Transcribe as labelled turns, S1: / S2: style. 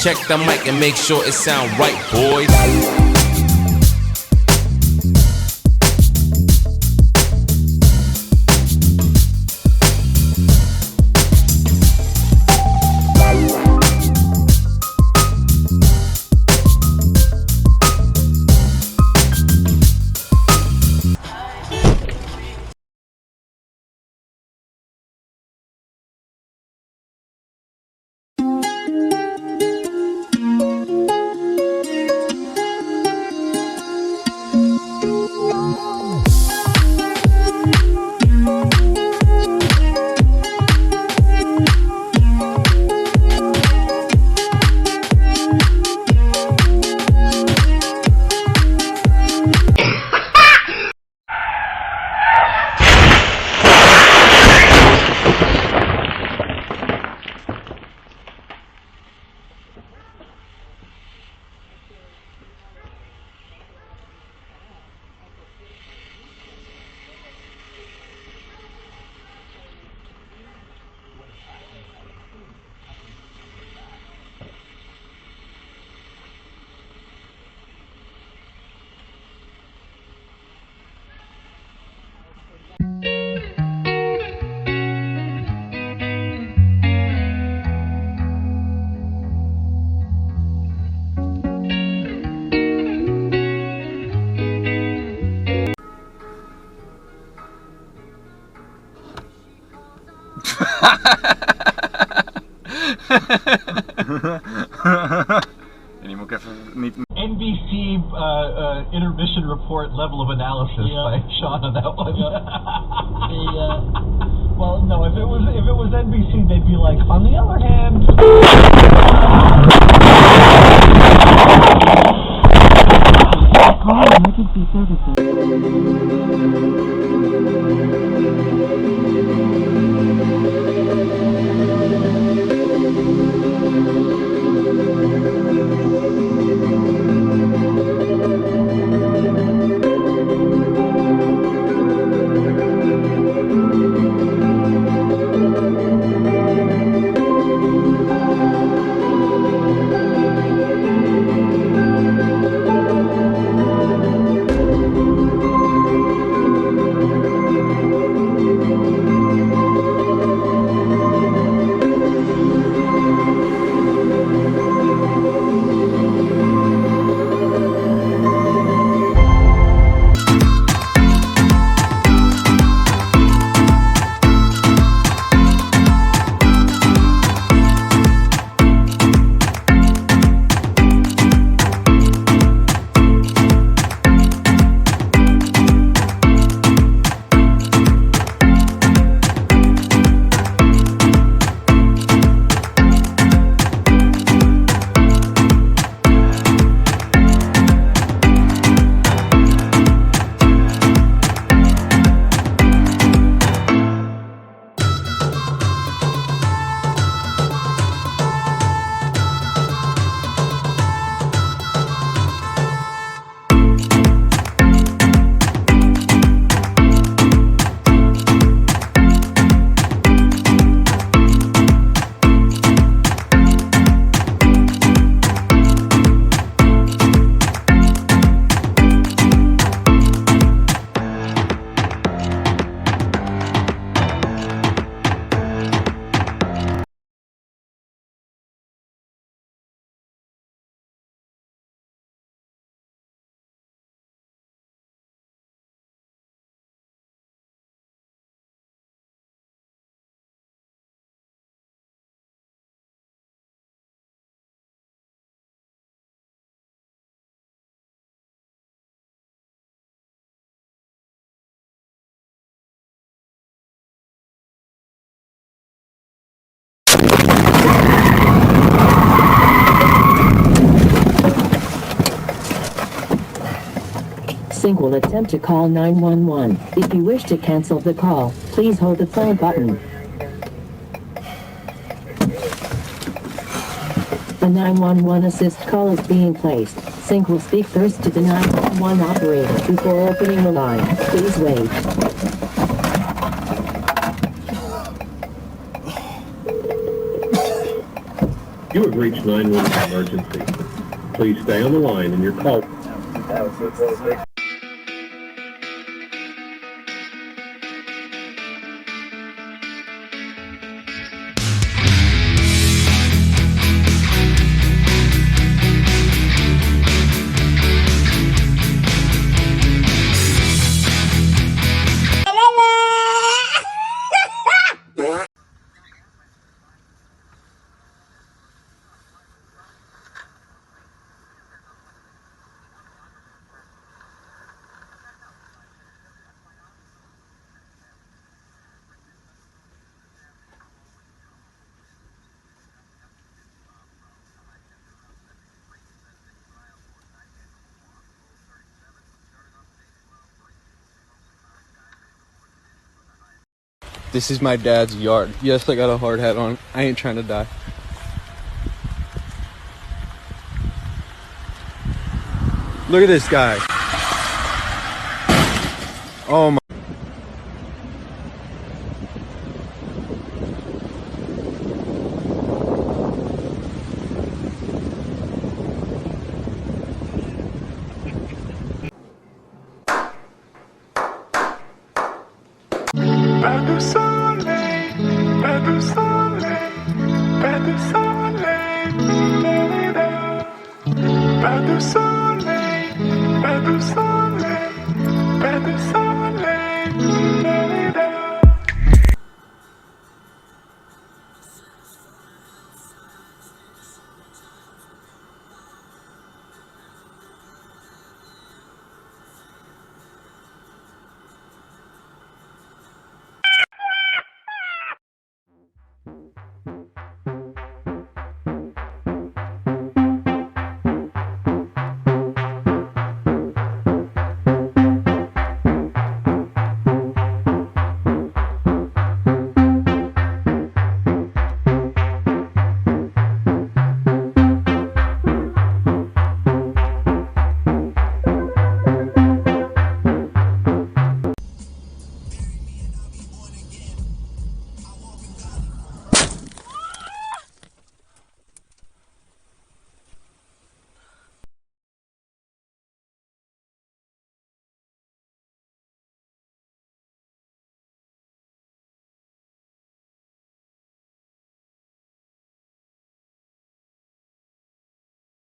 S1: check the mic and make sure it sound right, boys.
S2: En die moet ik even niet...
S3: NBC intermission report level of analysis by Sean on that one. Well, no, if it was NBC, they'd be like, on the other hand.
S4: Call emergency services. Sync will attempt to call 911. If you wish to cancel the call, please hold the phone button. A 911 assist call is being placed. Sync will speak first to the 911 operator before opening the line. Please wait.
S5: You have reached 911 emergency. Please stay on the line and your call.
S6: This is my dad's yard. Yes, I got a hard hat on. I ain't trying to die. Look at this guy. Oh my.
S7: Pas de soleil, pas de soleil, pas de soleil, pas de soleil, pas de soleil, pas de soleil.